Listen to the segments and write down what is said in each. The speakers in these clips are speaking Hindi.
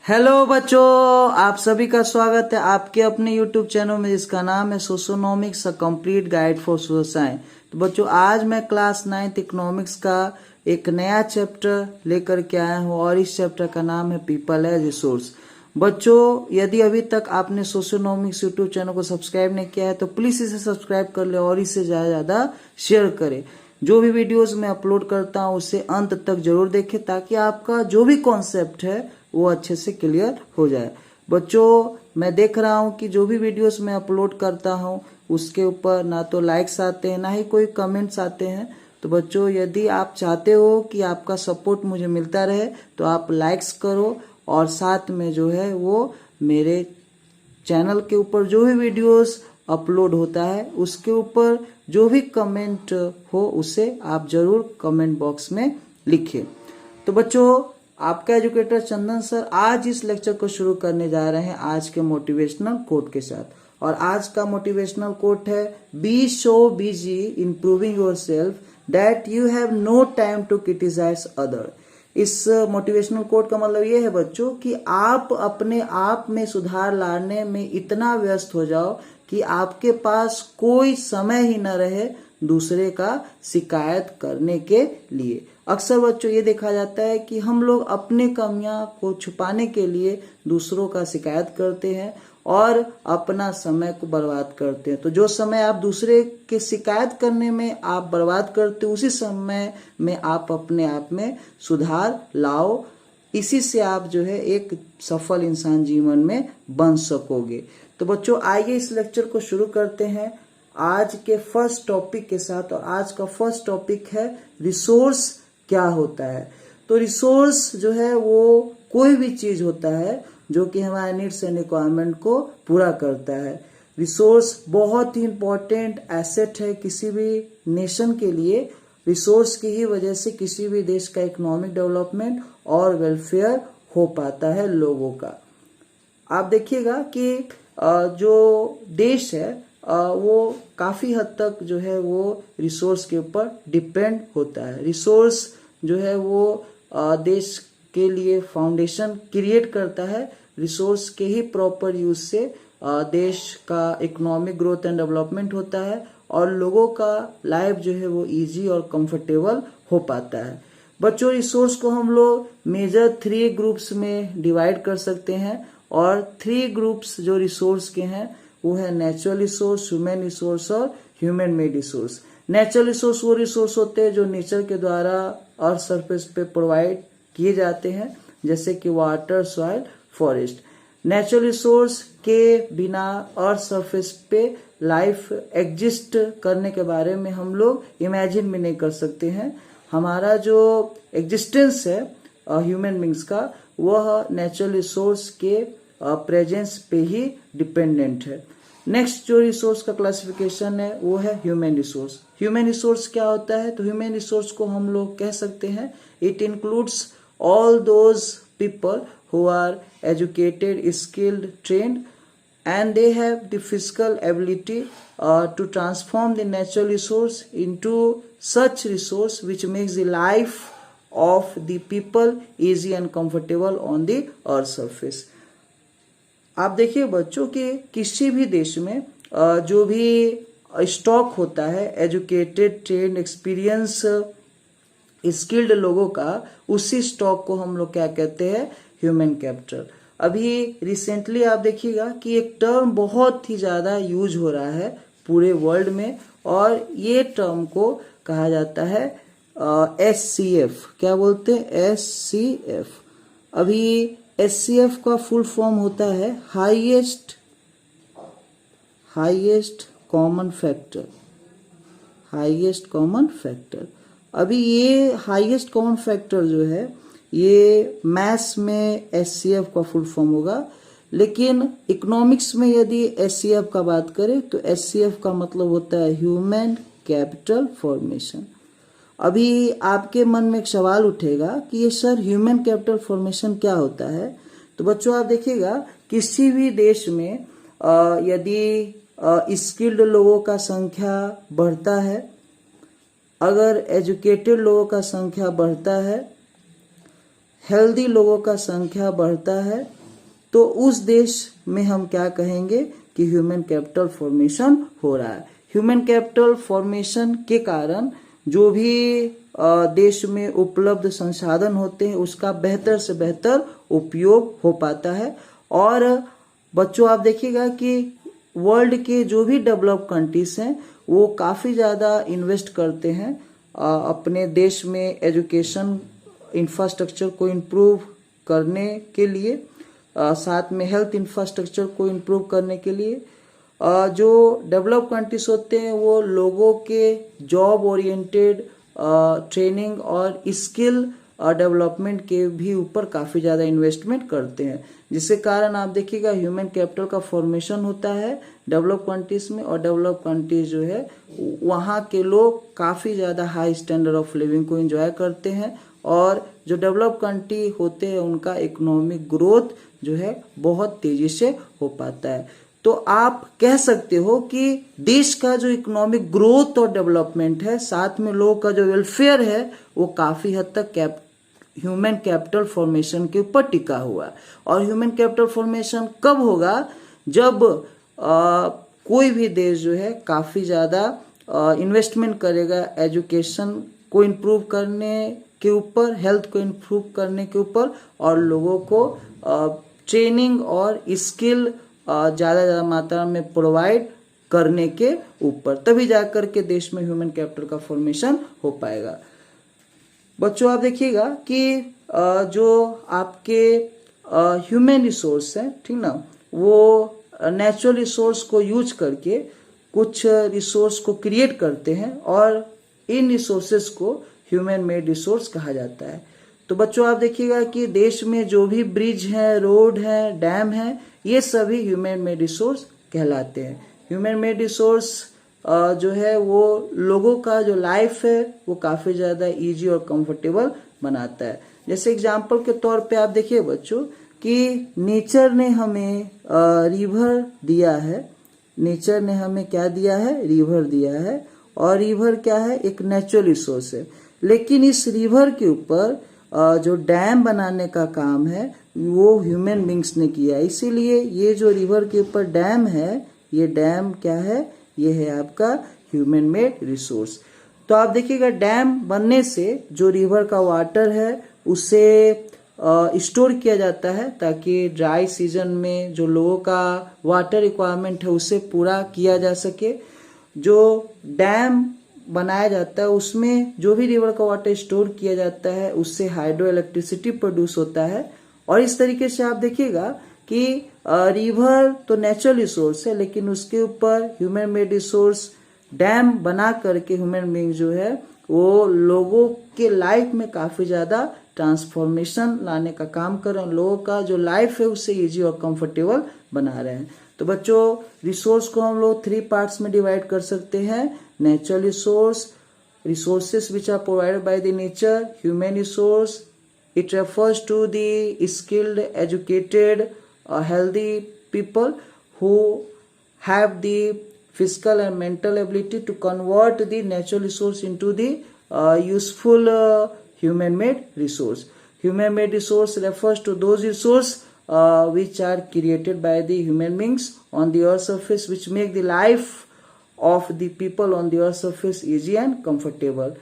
हेलो बच्चों, आप सभी का स्वागत है आपके अपने यूट्यूब चैनल में जिसका नाम है socionomics a complete guide for social science. तो बच्चों, आज मैं क्लास 9th इकोनॉमिक्स का एक नया चैप्टर लेकर के आया हूँ और इस चैप्टर का नाम है पीपल एज रिसोर्स। बच्चों, यदि अभी तक आपने सोशियोनॉमिक्स यूट्यूब चैनल को सब्सक्राइब नहीं किया है तो प्लीज इसे सब्सक्राइब कर ले और इसे ज्यादा शेयर करें। जो भी वीडियोस मैं अपलोड करता हूँ उसे अंत तक जरूर देखें ताकि आपका जो भी कॉन्सेप्ट है वो अच्छे से क्लियर हो जाए। बच्चों, मैं देख रहा हूँ कि जो भी वीडियोस मैं अपलोड करता हूँ उसके ऊपर ना तो लाइक्स आते हैं ना ही कोई कमेंट्स आते हैं। तो बच्चों, यदि आप चाहते हो कि आपका सपोर्ट मुझे मिलता रहे तो आप लाइक्स करो और साथ में जो है वो मेरे चैनल के ऊपर जो भी वीडियोस अपलोड होता है उसके ऊपर जो भी कमेंट हो उसे आप जरूर कमेंट बॉक्स में लिखिए। तो बच्चों, आपका एजुकेटर चंदन सर आज इस लेक्चर को शुरू करने जा रहे हैं आज के मोटिवेशनल कोट के साथ। और आज का मोटिवेशनल कोट है be so busy improving yourself that you have no time to criticise other. इस मोटिवेशनल कोट का मतलब ये है बच्चों कि आप अपने आप में सुधार लाने में इतना व्यस्त हो जाओ कि आपके पास कोई समय ही न रहे दूसरे का शिकायत करने के लिए। अक्सर बच्चों ये देखा जाता है कि हम लोग अपने कमियां को छुपाने के लिए दूसरों का शिकायत करते हैं और अपना समय को बर्बाद करते हैं। तो जो समय आप दूसरे के शिकायत करने में आप बर्बाद करते हो उसी समय में आप अपने आप में सुधार लाओ। इसी से आप जो है एक सफल इंसान जीवन में बन सकोगे। तो बच्चों, आइए इस लेक्चर को शुरू करते हैं आज के फर्स्ट टॉपिक के साथ। और आज का फर्स्ट टॉपिक है रिसोर्स क्या होता है। तो रिसोर्स जो है वो कोई भी चीज होता है जो कि हमारे नीड्स एंड रिक्वायरमेंट को पूरा करता है। रिसोर्स बहुत ही इंपॉर्टेंट एसेट है किसी भी नेशन के लिए। रिसोर्स की ही वजह से किसी भी देश का इकोनॉमिक डेवलपमेंट और वेलफेयर हो पाता है लोगों का। आप देखिएगा कि जो देश है वो काफी हद तक जो है वो रिसोर्स के ऊपर डिपेंड होता है। रिसोर्स जो है वो देश के लिए फाउंडेशन क्रिएट करता है। रिसोर्स के ही प्रॉपर यूज से देश का इकोनॉमिक ग्रोथ एंड डेवलपमेंट होता है और लोगों का लाइफ जो है वो इजी और कंफर्टेबल हो पाता है। बच्चों, रिसोर्स को हम लोग मेजर 3 ग्रुप्स में डिवाइड कर सकते हैं और 3 ग्रुप्स जो रिसोर्स के हैं वो है नेचुरल रिसोर्स, ह्यूमन रिसोर्स और human made resource. Natural resource वो रिसोर्स होते हैं जो नेचर के द्वारा अर्थ सरफेस पे प्रोवाइड किए जाते हैं, जैसे कि water, soil, forest. Natural resource के बिना अर्थ सरफेस पे लाइफ एग्जिस्ट करने के बारे में हम लोग इमेजिन भी नहीं कर सकते हैं। हमारा जो एग्जिस्टेंस है ह्यूमन बींग्स का वह नेचुरल रिसोर्स के प्रेजेंस पे ही डिपेंडेंट है। नेक्स्ट जो रिसोर्स का क्लासिफिकेशन है वो है ह्यूमन रिसोर्स। ह्यूमन रिसोर्स क्या होता है? तो ह्यूमन रिसोर्स को हम लोग कह सकते हैं it includes all those people who are educated, skilled, trained, and they have the physical ability to transform the natural resource into such resource which makes the life of the people easy and comfortable on the earth surface. आप देखिए बच्चों कि किसी भी देश में जो भी स्टॉक होता है एजुकेटेड, ट्रेंड, एक्सपीरियंस, स्किल्ड लोगों का, उसी स्टॉक को हम लोग क्या कहते हैं? Human capital. अभी रिसेंटली आप देखिएगा कि एक टर्म बहुत ही ज्यादा यूज हो रहा है पूरे वर्ल्ड में और ये टर्म को कहा जाता है SCF। क्या बोलते हैं? SCF। अभी SCF का फुल फॉर्म होता है highest common factor. Highest common factor. अभी ये हाईएस्ट कॉमन फैक्टर जो है ये मैथ्स में SCF का फुल फॉर्म होगा, लेकिन इकोनॉमिक्स में यदि SCF का बात करें तो SCF का मतलब होता है ह्यूमन कैपिटल फॉर्मेशन। अभी आपके मन में एक सवाल उठेगा कि ये सर ह्यूमन कैपिटल फॉर्मेशन क्या होता है? तो बच्चों आप देखिएगा किसी भी देश में यदि स्किल्ड लोगों का संख्या बढ़ता है, अगर एजुकेटेड लोगों का संख्या बढ़ता है, हेल्दी लोगों का संख्या बढ़ता है तो उस देश में हम क्या कहेंगे कि ह्यूमन कैपिटल फॉर्मेशन हो रहा है। ह्यूमन कैपिटल फॉर्मेशन के कारण जो भी देश में उपलब्ध संसाधन होते हैं उसका बेहतर से बेहतर उपयोग हो पाता है। और बच्चों आप देखिएगा कि वर्ल्ड के जो भी डेवलप कंट्रीज हैं वो काफ़ी ज़्यादा इन्वेस्ट करते हैं अपने देश में एजुकेशन इंफ्रास्ट्रक्चर को इम्प्रूव करने के लिए, साथ में हेल्थ इंफ्रास्ट्रक्चर को इम्प्रूव करने के लिए। जो डेवलप कंट्रीज होते हैं वो लोगों के जॉब ओरिएंटेड ट्रेनिंग और स्किल डेवलपमेंट के भी ऊपर काफ़ी ज़्यादा इन्वेस्टमेंट करते हैं, जिसके कारण आप देखिएगा ह्यूमन कैपिटल का फॉर्मेशन होता है डेवलप कंट्रीज में। और डेवलप कंट्रीज जो है वहाँ के लोग काफ़ी ज़्यादा हाई स्टैंडर्ड ऑफ लिविंग को एंजॉय करते हैं और जो डेवलप कंट्री होते हैं उनका इकोनॉमिक ग्रोथ जो है बहुत तेजी से हो पाता है। तो आप कह सकते हो कि देश का जो इकोनॉमिक ग्रोथ और डेवलपमेंट है, साथ में लोगों का जो वेलफेयर है, वो काफ़ी हद तक ह्यूमन कैपिटल फॉर्मेशन के ऊपर टिका हुआ है। और ह्यूमन कैपिटल फॉर्मेशन कब होगा? जब कोई भी देश जो है काफ़ी ज़्यादा इन्वेस्टमेंट करेगा एजुकेशन को इम्प्रूव करने के ऊपर, हेल्थ को इम्प्रूव करने के ऊपर, और लोगों को ट्रेनिंग और स्किल ज़्यादा मात्रा में प्रोवाइड करने के ऊपर, तभी जाकर के देश में ह्यूमन कैपिटल का फॉर्मेशन हो पाएगा। बच्चों आप देखिएगा कि जो आपके ह्यूमन रिसोर्स है, ठीक ना, वो नेचुरल रिसोर्स को यूज करके कुछ रिसोर्स को क्रिएट करते हैं और इन रिसोर्सेस को ह्यूमन मेड रिसोर्स कहा जाता है। तो बच्चों आप देखिएगा कि देश में जो भी ब्रिज हैं, रोड हैं, डैम हैं, ये सभी ह्यूमन मेड रिसोर्स कहलाते हैं। ह्यूमन मेड रिसोर्स जो है वो लोगों का जो लाइफ है वो काफ़ी ज़्यादा इजी और कंफर्टेबल बनाता है। जैसे एग्जांपल के तौर पे आप देखिए बच्चों कि नेचर ने हमें रिवर दिया है। नेचर ने हमें क्या दिया है? रिवर दिया है। और रिवर क्या है? एक नेचुरल रिसोर्स है। लेकिन इस रिवर के ऊपर जो डैम बनाने का काम है वो ह्यूमन बींग्स ने किया। इसीलिए ये जो रिवर के ऊपर डैम है, ये डैम क्या है? ये है आपका ह्यूमन मेड रिसोर्स। तो आप देखिएगा डैम बनने से जो रिवर का वाटर है उसे स्टोर किया जाता है ताकि ड्राई सीजन में जो लोगों का वाटर रिक्वायरमेंट है उसे पूरा किया जा सके। जो डैम बनाया जाता है उसमें जो भी रिवर का वाटर स्टोर किया जाता है उससे हाइड्रो इलेक्ट्रिसिटी प्रोड्यूस होता है। और इस तरीके से आप देखिएगा कि रिवर तो नेचुरल रिसोर्स है, लेकिन उसके ऊपर ह्यूमन मेड रिसोर्स डैम बना करके ह्यूमन बीइंग जो है वो लोगों के लाइफ में काफ़ी ज़्यादा ट्रांसफॉर्मेशन लाने का काम कर रहे हैं। लोगों का जो लाइफ है उससे इजी और कंफर्टेबल बना रहे हैं। तो बच्चों रिसोर्स को हम लोग 3 पार्ट्स में डिवाइड कर सकते हैं। Natural resource, resources which are provided by the nature, human resource, it refers to the skilled, educated, healthy people who have the physical and mental ability to convert the natural resource into the useful human-made resource. Human-made resource refers to those resources which are created by the human beings on the earth surface, which make the life of the people on the earth surface easy and comfortable.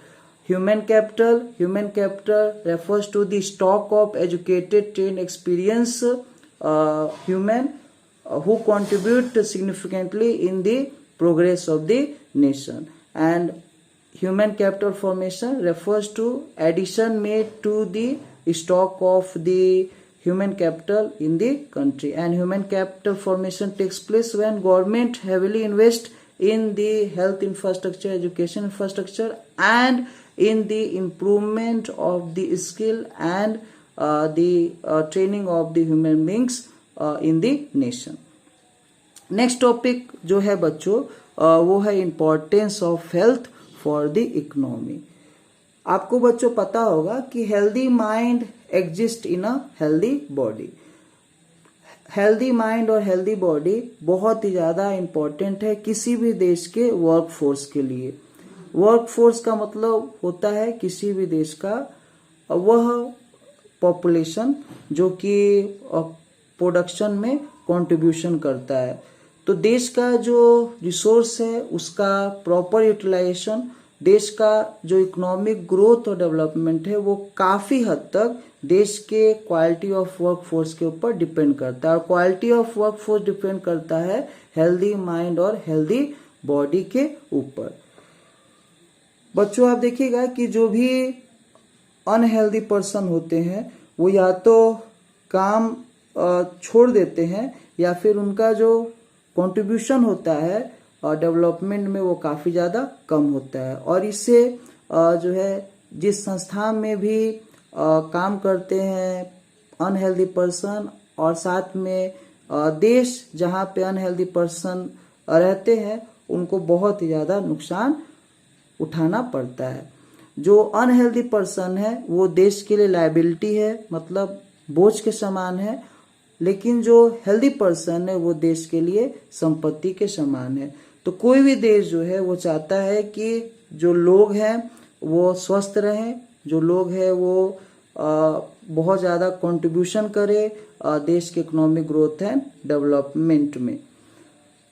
Human capital refers to the stock of educated, trained, experienced human who contribute significantly in the progress of the nation. And human capital formation refers to addition made to the stock of the human capital in the country. And human capital formation takes place when government heavily invest in the health infrastructure, education infrastructure, and in the improvement of the skill and the training of the human beings in the nation. Next topic जो है बच्चों वो है importance of health for the economy. आपको बच्चों पता होगा कि healthy mind exist in a healthy body. Healthy mind और हेल्दी बॉडी बहुत ही ज़्यादा इम्पोर्टेंट है किसी भी देश के वर्क फोर्स के लिए। वर्क फोर्स का मतलब होता है किसी भी देश का वह पॉपुलेशन जो कि प्रोडक्शन में कंट्रीब्यूशन करता है। तो देश का जो रिसोर्स है उसका प्रॉपर यूटिलाइजेशन देश का जो इकोनॉमिक ग्रोथ और डेवलपमेंट है वो काफ़ी हद तक देश के क्वालिटी ऑफ वर्क फोर्स के ऊपर डिपेंड करता है। और quality of work force depend करता है हेल्दी माइंड और हेल्दी बॉडी के ऊपर। बच्चों आप देखिएगा कि जो भी अनहेल्दी पर्सन होते हैं वो या तो काम छोड़ देते हैं या फिर उनका जो कंट्रीब्यूशन होता है डेवलपमेंट में वो काफ़ी ज़्यादा कम होता है। और इससे जो है जिस संस्था में भी काम करते हैं अनहेल्दी पर्सन और साथ में देश जहाँ पे अनहेल्दी पर्सन रहते हैं उनको बहुत ही ज़्यादा नुकसान उठाना पड़ता है। जो अनहेल्दी पर्सन है वो देश के लिए लायबिलिटी है, मतलब बोझ के समान है, लेकिन जो हेल्दी पर्सन है वो देश के लिए संपत्ति के समान है। तो कोई भी देश जो है वो चाहता है कि जो लोग हैं वो स्वस्थ रहें, जो लोग हैं वो बहुत ज़्यादा कंट्रीब्यूशन करे देश के इकोनॉमिक ग्रोथ एंड डेवलपमेंट में।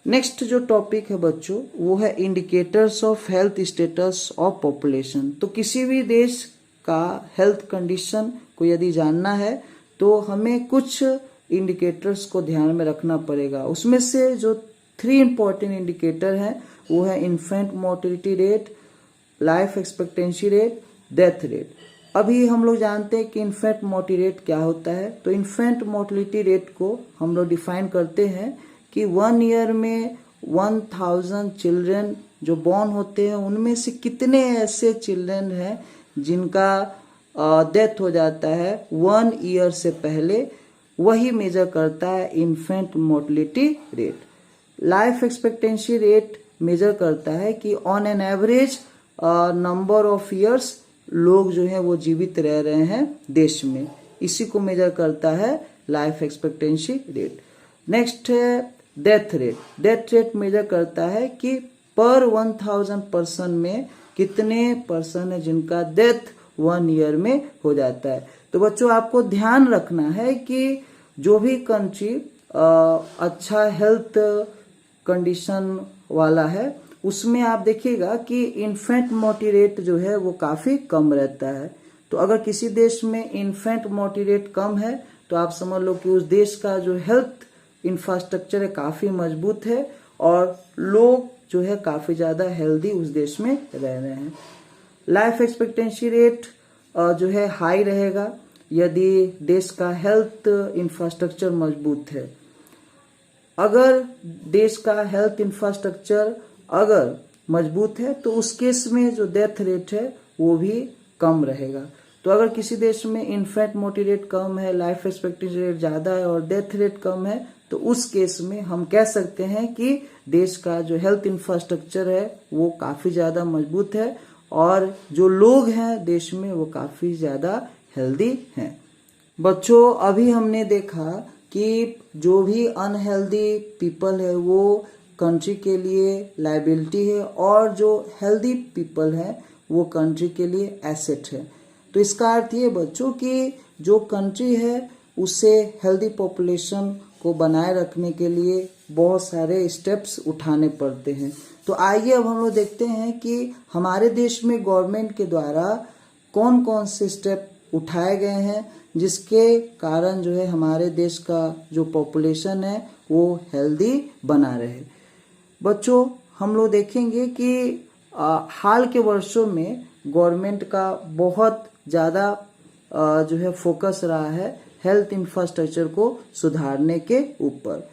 नेक्स्ट जो टॉपिक है बच्चों वो है indicators of health status of population. तो किसी भी देश का हेल्थ कंडीशन को यदि जानना है तो हमें कुछ इंडिकेटर्स को ध्यान में रखना पड़ेगा। उसमें से जो 3 इंपॉर्टेंट इंडिकेटर हैं वो है infant mortality rate, life expectancy rate, death rate. अभी हम लोग जानते हैं कि इन्फेंट मोर्टेलिटी रेट क्या होता है। तो इन्फेंट मोर्टेलिटी रेट को हम लोग डिफाइन करते हैं कि 1 ईयर में 1000 चिल्ड्रन जो बॉर्न होते हैं उनमें से कितने ऐसे चिल्ड्रन हैं जिनका डेथ हो जाता है 1 ईयर से पहले, वही मेजर करता है infant mortality rate. Life expectancy rate measure करता है कि on an average number of years लोग जो हैं वो जीवित रह रहे हैं देश में, इसी को मेजर करता है लाइफ एक्सपेक्टेंसी रेट। नेक्स्ट है death rate. Death rate measure करता है कि पर 1000 पर्सन में कितने पर्सन है जिनका डेथ 1 ईयर में हो जाता है। तो बच्चों आपको ध्यान रखना है कि जो भी कंट्री अच्छा हेल्थ कंडीशन वाला है उसमें आप देखिएगा कि इन्फेंट मोर्टेलिटी रेट जो है वो काफ़ी कम रहता है। तो अगर किसी देश में इन्फेंट मोर्टेलिटी रेट कम है तो आप समझ लो कि उस देश का जो हेल्थ इंफ्रास्ट्रक्चर है काफ़ी मजबूत है और लोग जो है काफ़ी ज़्यादा हेल्दी उस देश में रह रहे हैं। लाइफ एक्सपेक्टेंसी रेट जो है हाई रहेगा यदि देश का हेल्थ इंफ्रास्ट्रक्चर मजबूत है। अगर देश का हेल्थ इंफ्रास्ट्रक्चर अगर मजबूत है तो उस केस में जो डेथ रेट है वो भी कम रहेगा। तो अगर किसी देश में इन्फेंट मोर्टेलिटी रेट कम है, लाइफ एक्सपेक्टेंसी रेट ज़्यादा है और डेथ रेट कम है तो उस केस में हम कह सकते हैं कि देश का जो हेल्थ इंफ्रास्ट्रक्चर है वो काफ़ी ज़्यादा मजबूत है और जो लोग हैं देश में वो काफ़ी ज़्यादा हेल्दी हैं। बच्चों अभी हमने देखा कि जो भी अनहेल्दी पीपल है वो कंट्री के लिए लायबिलिटी है और जो हेल्दी पीपल है वो कंट्री के लिए एसेट है। तो इसका अर्थ ये बच्चों कि जो कंट्री है उसे हेल्दी पॉपुलेशन को बनाए रखने के लिए बहुत सारे स्टेप्स उठाने पड़ते हैं। तो आइए अब हम लोग देखते हैं कि हमारे देश में गवर्नमेंट के द्वारा कौन कौन से स्टेप उठाए गए हैं जिसके कारण जो है हमारे देश का जो पॉपुलेशन है वो हेल्दी बना रहे। बच्चों हम लोग देखेंगे कि हाल के वर्षों में गवर्नमेंट का बहुत ज़्यादा जो है फोकस रहा है हेल्थ इंफ्रास्ट्रक्चर को सुधारने के ऊपर।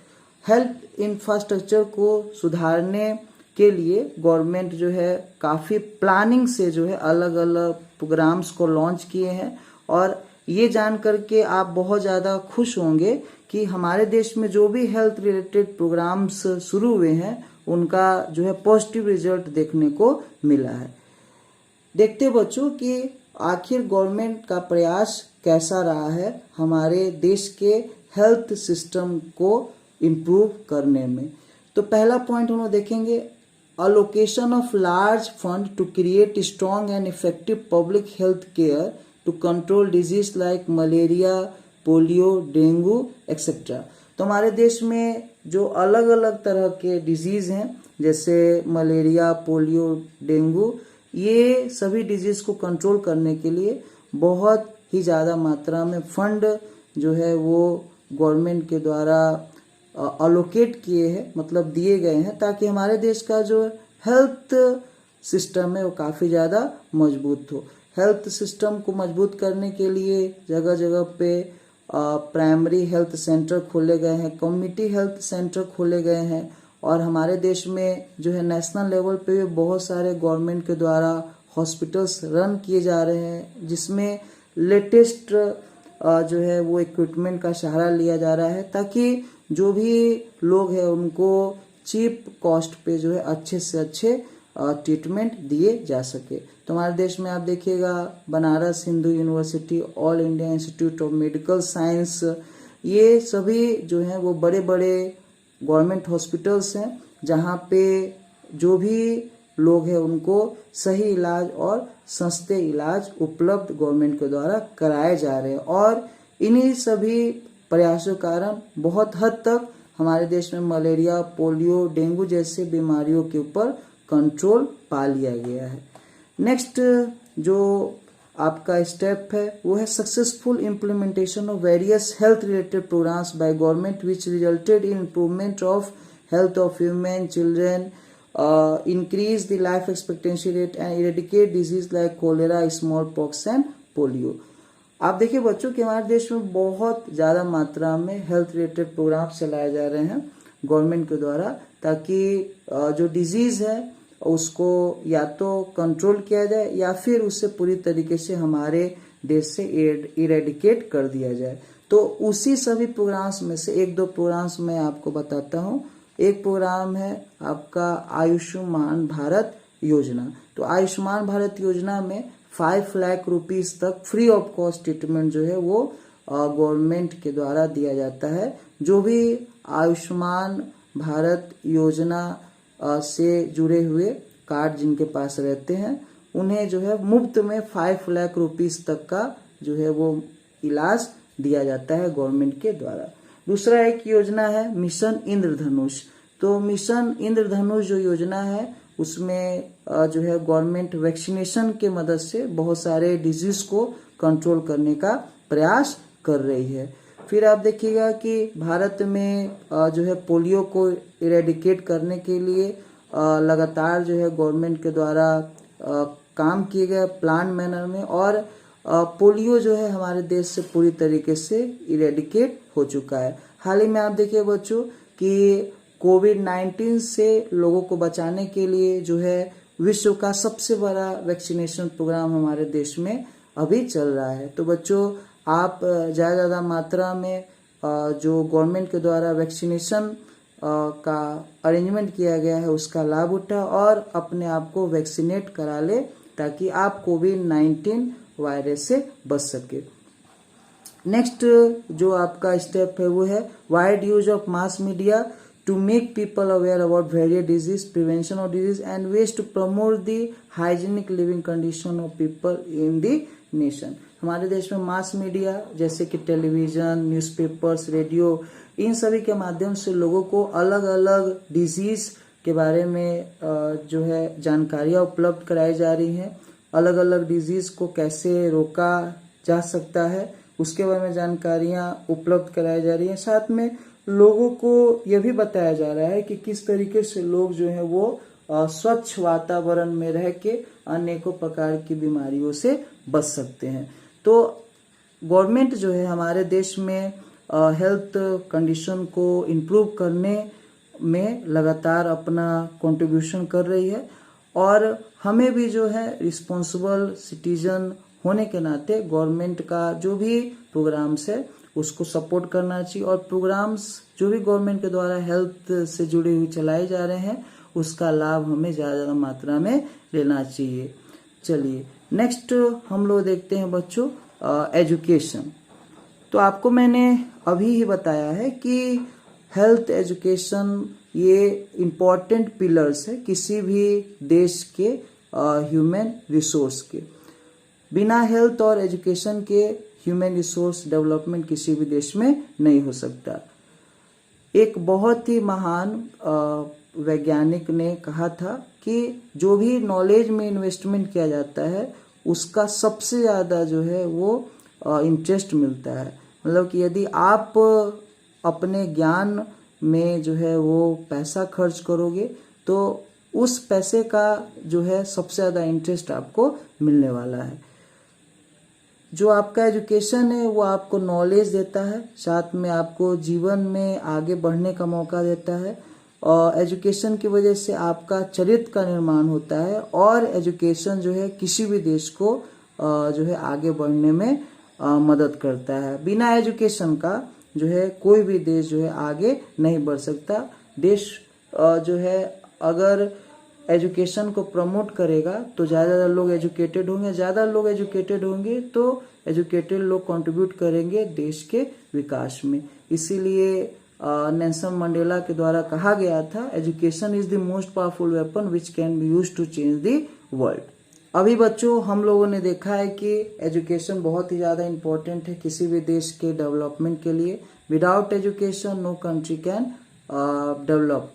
हेल्थ इंफ्रास्ट्रक्चर को सुधारने के लिए गवर्नमेंट जो है काफ़ी प्लानिंग से जो है अलग अलग प्रोग्राम्स को लॉन्च किए हैं और ये जान करके आप बहुत ज़्यादा खुश होंगे कि हमारे देश में जो भी हेल्थ रिलेटेड प्रोग्राम्स शुरू हुए हैं उनका जो है पॉजिटिव रिजल्ट देखने को मिला है। देखते बच्चों कि आखिर गवर्नमेंट का प्रयास कैसा रहा है हमारे देश के हेल्थ सिस्टम को इम्प्रूव करने में। तो पहला पॉइंट हम लोग देखेंगे allocation of large fund to create strong and effective public health care to control disease like malaria, polio, dengue etcetera. तो हमारे देश में जो अलग अलग तरह के डिजीज हैं जैसे मलेरिया, पोलियो, डेंगू, ये सभी डिजीज को कंट्रोल करने के लिए बहुत ही ज़्यादा मात्रा में फंड जो है वो गवर्नमेंट के द्वारा अलोकेट किए हैं, मतलब दिए गए हैं, ताकि हमारे देश का जो हेल्थ सिस्टम है वो काफ़ी ज़्यादा मजबूत हो। हेल्थ सिस्टम को मजबूत करने के लिए जगह जगह पे प्राइमरी हेल्थ सेंटर खोले गए हैं, कम्युनिटी हेल्थ सेंटर खोले गए हैं, और हमारे देश में जो है नेशनल लेवल पे भी बहुत सारे गवर्नमेंट के द्वारा हॉस्पिटल्स रन किए जा रहे हैं, जिसमें लेटेस्ट जो है वो इक्विपमेंट का सहारा लिया जा रहा है, ताकि जो भी लोग हैं उनको चीप कॉस्ट पे जो है अच्छे से अच्छे ट्रीटमेंट दिए जा सके। तो हमारे देश में आप देखिएगा Banaras Hindu university, all India institute of medical science, ये सभी जो हैं वो बड़े बड़े गवर्नमेंट हॉस्पिटल्स हैं, जहाँ पे जो भी लोग हैं उनको सही इलाज और सस्ते इलाज उपलब्ध गवर्नमेंट के द्वारा कराए जा रहे हैं। और इन्हीं सभी प्रयासों के कारण बहुत हद तक हमारे देश में मलेरिया, पोलियो, डेंगू जैसे बीमारियों के ऊपर कंट्रोल पा लिया गया है। नेक्स्ट जो आपका स्टेप है वो है successful implementation of various health related programmes by government which resulted in improvement of health of human children, increase the life expectancy rate and eradicate disease like cholera, smallpox and polio। आप देखिए बच्चों कि हमारे देश में बहुत ज़्यादा मात्रा में हेल्थ रिलेटेड प्रोग्राम चलाए जा रहे हैं गवर्नमेंट के द्वारा, ताकि जो डिजीज़ है उसको या तो कंट्रोल किया जाए या फिर उससे पूरी तरीके से हमारे देश से इरेडिकेट कर दिया जाए। तो उसी सभी प्रोग्राम्स में से एक दो प्रोग्राम्स मैं आपको बताता हूँ। एक प्रोग्राम है आपका आयुष्मान भारत योजना। तो आयुष्मान भारत योजना में 5 लाख रुपीस तक फ्री ऑफ कॉस्ट ट्रीटमेंट जो है वो गवर्नमेंट के द्वारा दिया जाता है। जो भी आयुष्मान भारत योजना से जुड़े हुए कार्ड जिनके पास रहते हैं उन्हें जो है मुफ्त में 5 लाख रुपीस तक का जो है वो इलाज दिया जाता है गवर्नमेंट के द्वारा। दूसरा एक योजना है मिशन इंद्रधनुष। तो मिशन इंद्रधनुष जो योजना है उसमें जो है गवर्नमेंट वैक्सीनेशन के मदद से बहुत सारे डिजीज को कंट्रोल करने का प्रयास कर रही है। फिर आप देखिएगा कि भारत में जो है पोलियो को इरेडिकेट करने के लिए लगातार जो है गवर्नमेंट के द्वारा काम किए गए प्लान मैनर में, और पोलियो जो है हमारे देश से पूरी तरीके से इरेडिकेट हो चुका है। हाल ही में आप देखिए बच्चों कि कोविड-19 से लोगों को बचाने के लिए जो है विश्व का सबसे बड़ा वैक्सीनेशन प्रोग्राम हमारे देश में अभी चल रहा है। तो बच्चों आप ज़्यादा मात्रा में जो गवर्नमेंट के द्वारा वैक्सीनेशन का अरेंजमेंट किया गया है उसका लाभ उठा और अपने आप को वैक्सीनेट करा ले, ताकि आप कोविड-19 वायरस से बच सके। नेक्स्ट जो आपका स्टेप है वो है wide use of mass media to make people aware about various disease, prevention of disease and ways to promote the hygienic living condition of people in the nation. हमारे देश में मास मीडिया जैसे कि टेलीविजन, न्यूज़पेपर्स, रेडियो, इन सभी के माध्यम से लोगों को अलग अलग डिजीज के बारे में जो है जानकारियाँ उपलब्ध कराई जा रही हैं। अलग अलग डिजीज को कैसे रोका जा सकता है उसके बारे में जानकारियाँ उपलब्ध कराई जा रही हैं। साथ में लोगों को यह भी बताया जा रहा है कि किस तरीके से लोग जो है वो स्वच्छ वातावरण में रह के अनेकों प्रकार की बीमारियों से बच सकते हैं। तो गवर्नमेंट जो है हमारे देश में हेल्थ कंडीशन को इम्प्रूव करने में लगातार अपना कंट्रीब्यूशन कर रही है, और हमें भी जो है रिस्पॉन्सिबल सिटीजन होने के नाते गवर्नमेंट का जो भी प्रोग्राम्स है उसको सपोर्ट करना चाहिए, और प्रोग्राम्स जो भी गवर्नमेंट के द्वारा हेल्थ से जुड़े हुए चलाए जा रहे हैं उसका लाभ हमें ज़्यादा मात्रा में लेना चाहिए। चलिए नेक्स्ट हम लोग देखते हैं बच्चों एजुकेशन। तो आपको मैंने अभी ही बताया है कि हेल्थ एजुकेशन ये इम्पॉर्टेंट पिलर्स है किसी भी देश के ह्यूमन रिसोर्स के। बिना हेल्थ और एजुकेशन के ह्यूमन रिसोर्स डेवलपमेंट किसी भी देश में नहीं हो सकता। एक बहुत ही महान वैज्ञानिक ने कहा था कि जो भी नॉलेज में इन्वेस्टमेंट किया जाता है उसका सबसे ज़्यादा जो है वो इंटरेस्ट मिलता है। मतलब कि यदि आप अपने ज्ञान में जो है वो पैसा खर्च करोगे तो उस पैसे का जो है सबसे ज़्यादा इंटरेस्ट आपको मिलने वाला है। जो आपका एजुकेशन है वो आपको नॉलेज देता है, साथ में आपको जीवन में आगे बढ़ने का मौका देता है, और एजुकेशन की वजह से आपका चरित्र का निर्माण होता है, और एजुकेशन जो है किसी भी देश को जो है आगे बढ़ने में मदद करता है। बिना एजुकेशन का जो है कोई भी देश जो है आगे नहीं बढ़ सकता। देश जो है अगर एजुकेशन को प्रमोट करेगा तो ज़्यादा लोग एजुकेटेड होंगे, ज़्यादा लोग एजुकेटेड होंगे तो एजुकेटेड लोग कंट्रीब्यूट करेंगे देश के विकास में। इसीलिए नेल्सन मंडेला के द्वारा कहा गया था, education is the most powerful weapon which can be used to change the world. अभी बच्चों हम लोगों ने देखा है कि एजुकेशन बहुत ही ज़्यादा इम्पोर्टेंट है किसी भी देश के डेवलपमेंट के लिए। Without education no country can develop.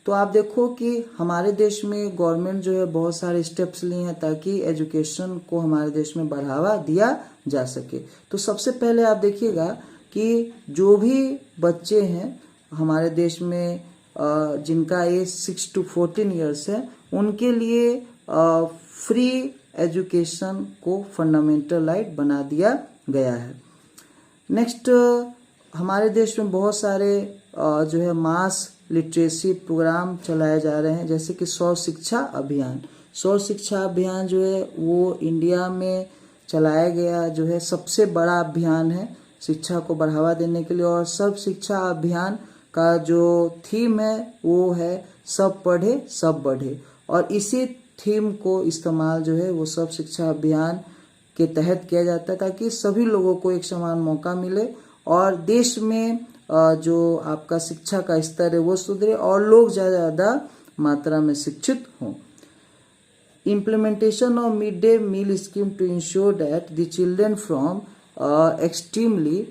तो आप देखो कि हमारे देश में गवर्नमेंट जो है बहुत सारे स्टेप्स लिए हैं ताकि एजुकेशन को हमारे देश में बढ़ावा दिया जा सके। तो सबसे पहले आप देखिएगा कि जो भी बच्चे हैं हमारे देश में जिनका एज 6 to 14 ईयर्स है उनके लिए फ्री एजुकेशन को फंडामेंटल राइट बना दिया गया है। नेक्स्ट हमारे देश में बहुत सारे जो है मास लिटरेसी प्रोग्राम चलाए जा रहे हैं, जैसे कि सर्व शिक्षा अभियान। सर्व शिक्षा अभियान जो है वो इंडिया में चलाया गया जो है सबसे बड़ा अभियान है शिक्षा को बढ़ावा देने के लिए। और सर्व शिक्षा अभियान का जो थीम है वो है सब पढ़े सब बढ़े, और इसी थीम को इस्तेमाल जो है वो सर्व शिक्षा अभियान के तहत किया जाता है ताकि सभी लोगों को एक समान मौका मिले और देश में जो आपका शिक्षा का स्तर है वो सुधरे और लोग ज़्यादा मात्रा में शिक्षित हों। Implementation of midday meal scheme to ensure that the children from extremely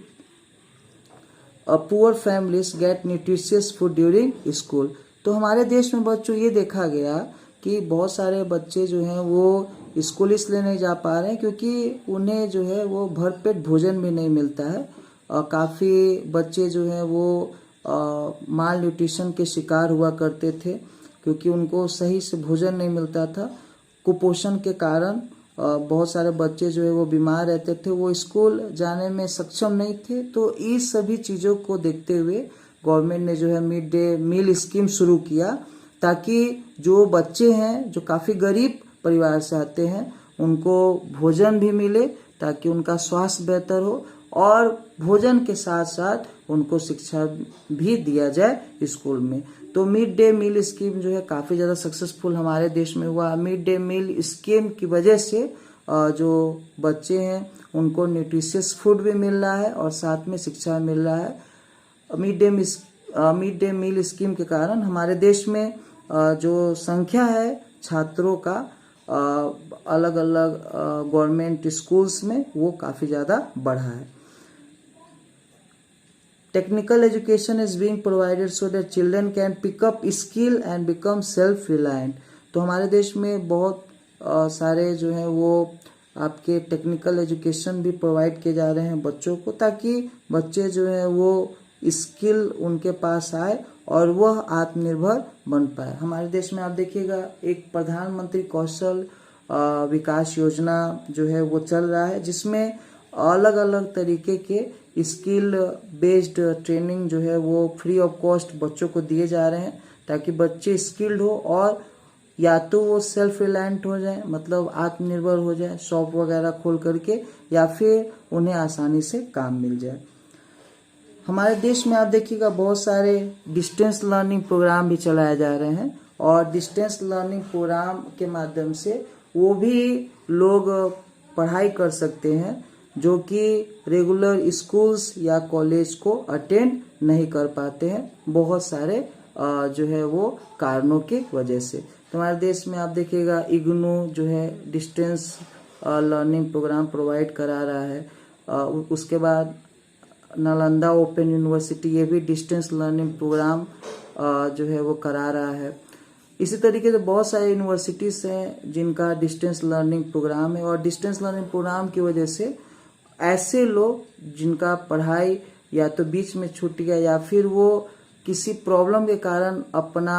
poor families get nutritious food during school। तो हमारे देश में बच्चों ये देखा गया कि बहुत सारे बच्चे जो हैं वो स्कूल इसलिए नहीं जा पा रहे हैं क्योंकि उन्हें जो है वो भरपेट भोजन भी नहीं मिलता है। काफ़ी बच्चे जो हैं वो माल न्यूट्रिशन के शिकार हुआ करते थे क्योंकि उनको सही से भोजन नहीं मिलता था। कुपोषण के कारण बहुत सारे बच्चे जो है वो बीमार रहते थे, वो स्कूल जाने में सक्षम नहीं थे। तो इस सभी चीज़ों को देखते हुए गवर्नमेंट ने जो है मिड डे मील स्कीम शुरू किया ताकि जो बच्चे हैं जो काफ़ी गरीब परिवार से आते हैं उनको भोजन भी मिले ताकि उनका स्वास्थ्य बेहतर हो और भोजन के साथ साथ उनको शिक्षा भी दिया जाए स्कूल में। तो मिड डे मील स्कीम जो है काफ़ी ज़्यादा सक्सेसफुल हमारे देश में हुआ। मिड डे मील स्कीम की वजह से जो बच्चे हैं उनको न्यूट्रिशियस फूड भी मिल रहा है और साथ में शिक्षा मिल रहा है। मिड डे मील स्कीम के कारण हमारे देश में जो संख्या है छात्रों का अलग अलग गवर्नमेंट स्कूल्स में वो काफ़ी ज़्यादा बढ़ा है। Technical education is being provided so that children can pick up skill and become self-reliant। तो हमारे देश में बहुत सारे जो हैं वो आपके टेक्निकल एजुकेशन भी प्रोवाइड किए जा रहे हैं बच्चों को ताकि बच्चे जो हैं वो स्किल उनके पास आए और वह आत्मनिर्भर बन पाए। हमारे देश में आप देखिएगा एक प्रधानमंत्री कौशल विकास योजना जो है वो चल रहा है जिसमें अलग अलग तरीके के स्किल बेस्ड ट्रेनिंग जो है वो फ्री ऑफ कॉस्ट बच्चों को दिए जा रहे हैं ताकि बच्चे स्किल्ड हो और या तो वो सेल्फ रिलायंट हो जाए, मतलब आत्मनिर्भर हो जाए शॉप वगैरह खोल करके, या फिर उन्हें आसानी से काम मिल जाए। हमारे देश में आप देखिएगा बहुत सारे डिस्टेंस लर्निंग प्रोग्राम भी चलाए जा रहे हैं और डिस्टेंस लर्निंग प्रोग्राम के माध्यम से वो भी लोग पढ़ाई कर सकते हैं जो कि रेगुलर स्कूल्स या कॉलेज को अटेंड नहीं कर पाते हैं बहुत सारे जो है वो कारणों की वजह से। तो हमारे देश में आप देखिएगा इग्नू जो है डिस्टेंस लर्निंग प्रोग्राम प्रोवाइड करा रहा है। उसके बाद नालंदा ओपन यूनिवर्सिटी, ये भी डिस्टेंस लर्निंग प्रोग्राम जो है वो करा रहा है। इसी तरीके से बहुत सारे यूनिवर्सिटीज़ हैं जिनका डिस्टेंस लर्निंग प्रोग्राम है, और डिस्टेंस लर्निंग प्रोग्राम की वजह से ऐसे लोग जिनका पढ़ाई या तो बीच में छूट गया या फिर वो किसी प्रॉब्लम के कारण अपना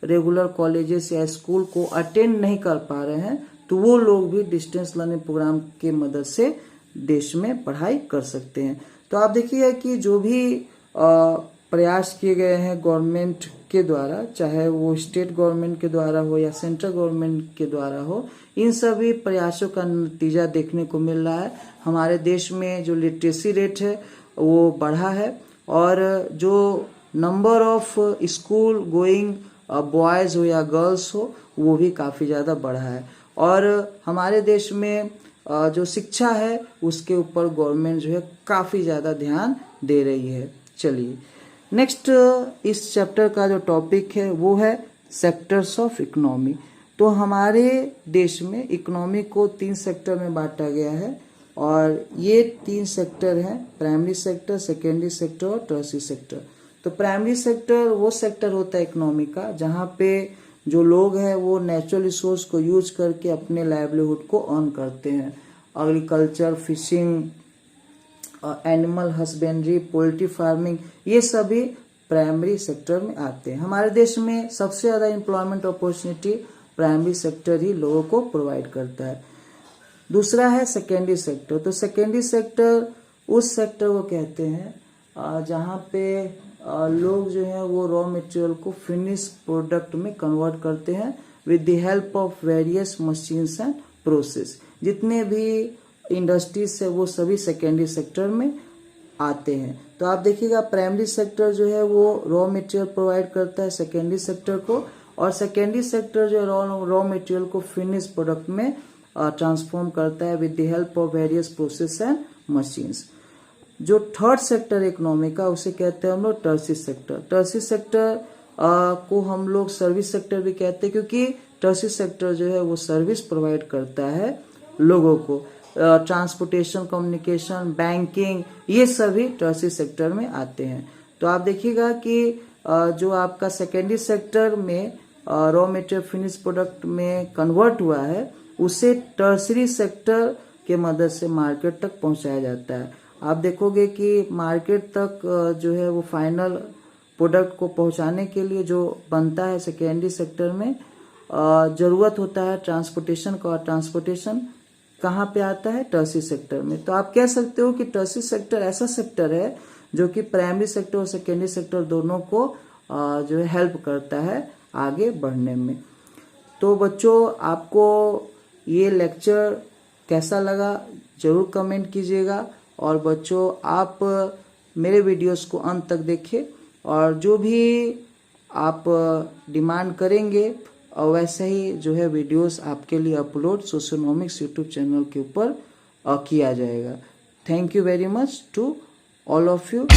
रेगुलर कॉलेजेस या स्कूल को अटेंड नहीं कर पा रहे हैं, तो वो लोग भी डिस्टेंस लर्निंग प्रोग्राम के मदद से देश में पढ़ाई कर सकते हैं। तो आप देखिएगा कि जो भी प्रयास किए गए हैं गवर्नमेंट के द्वारा, चाहे वो स्टेट गवर्नमेंट के द्वारा हो या सेंट्रल गवर्नमेंट के द्वारा हो, इन सभी प्रयासों का नतीजा देखने को मिल रहा है। हमारे देश में जो लिटरेसी रेट है वो बढ़ा है, और जो number of school going boys हो या गर्ल्स हो वो भी काफ़ी ज़्यादा बढ़ा है। और हमारे देश में जो शिक्षा है उसके ऊपर गवर्नमेंट जो है काफ़ी ज़्यादा ध्यान दे रही है। चलिए नेक्स्ट, इस चैप्टर का जो टॉपिक है वो है सेक्टर्स ऑफ इकोनॉमी। तो हमारे देश में इकोनॉमी को 3 सेक्टर में बांटा गया है, और ये 3 सेक्टर हैं, प्राइमरी सेक्टर, सेकेंडरी सेक्टर और टर्शियरी सेक्टर। तो प्राइमरी सेक्टर वो सेक्टर होता है इकोनॉमी का जहाँ पे जो लोग हैं वो नेचुरल रिसोर्स को यूज करके अपने लाइवलीहुड को अर्न करते हैं। Agriculture, fishing, animal husbandry, poultry farming, ये सभी प्राइमरी सेक्टर में आते हैं। हमारे देश में सबसे ज़्यादा एम्प्लॉयमेंट अपॉर्चुनिटी प्राइमरी सेक्टर ही लोगों को प्रोवाइड करता है। दूसरा है सेकेंडरी सेक्टर। तो सेकेंडरी सेक्टर उस सेक्टर को कहते हैं जहाँ पे लोग जो है वो रॉ मटेरियल को फिनिश प्रोडक्ट में कन्वर्ट करते हैं with the help of various machines and process. जितने भी इंडस्ट्रीज है वो सभी सेकेंडरी सेक्टर में आते हैं। तो आप देखिएगा प्राइमरी सेक्टर जो है वो रॉ मटेरियल प्रोवाइड करता है सेकेंडरी सेक्टर को, और सेकेंडरी सेक्टर जो है रॉ मटेरियल को फिनिश प्रोडक्ट में ट्रांसफॉर्म करता है with the help of various process and machines. जो थर्ड सेक्टर इकोनॉमी का उसे कहते हैं हम लोग टर्शियरी सेक्टर। टर्शियरी सेक्टर को हम लोग सर्विस सेक्टर भी कहते हैं, क्योंकि टर्शियरी सेक्टर जो है वो सर्विस प्रोवाइड करता है लोगों को। ट्रांसपोर्टेशन, कम्युनिकेशन, बैंकिंग, ये सभी टर्शियरी सेक्टर में आते हैं। तो आप देखिएगा कि जो आपका सेकेंडरी सेक्टर में रॉ मटेरियल फिनिश प्रोडक्ट में कन्वर्ट हुआ है उसे टर्शियरी सेक्टर के मदद से मार्केट तक पहुंचाया जाता है। आप देखोगे कि मार्केट तक जो है वो फाइनल प्रोडक्ट को पहुंचाने के लिए जो बनता है सेकेंडरी सेक्टर में ज़रूरत होता है ट्रांसपोर्टेशन का, और ट्रांसपोर्टेशन कहाँ पे आता है? टर्शियरी सेक्टर में। तो आप कह सकते हो कि टर्शियरी सेक्टर ऐसा सेक्टर है जो कि प्राइमरी सेक्टर और सेकेंडरी सेक्टर दोनों को जो है हेल्प करता है आगे बढ़ने में। तो बच्चों आपको ये लेक्चर कैसा लगा जरूर कमेंट कीजिएगा, और बच्चों आप मेरे वीडियोस को अंत तक देखिए, और जो भी आप डिमांड करेंगे और वैसे ही जो है वीडियोस आपके लिए अपलोड सोशियोनॉमिक्स यूट्यूब चैनल के ऊपर किया जाएगा। Thank you very much to all of you.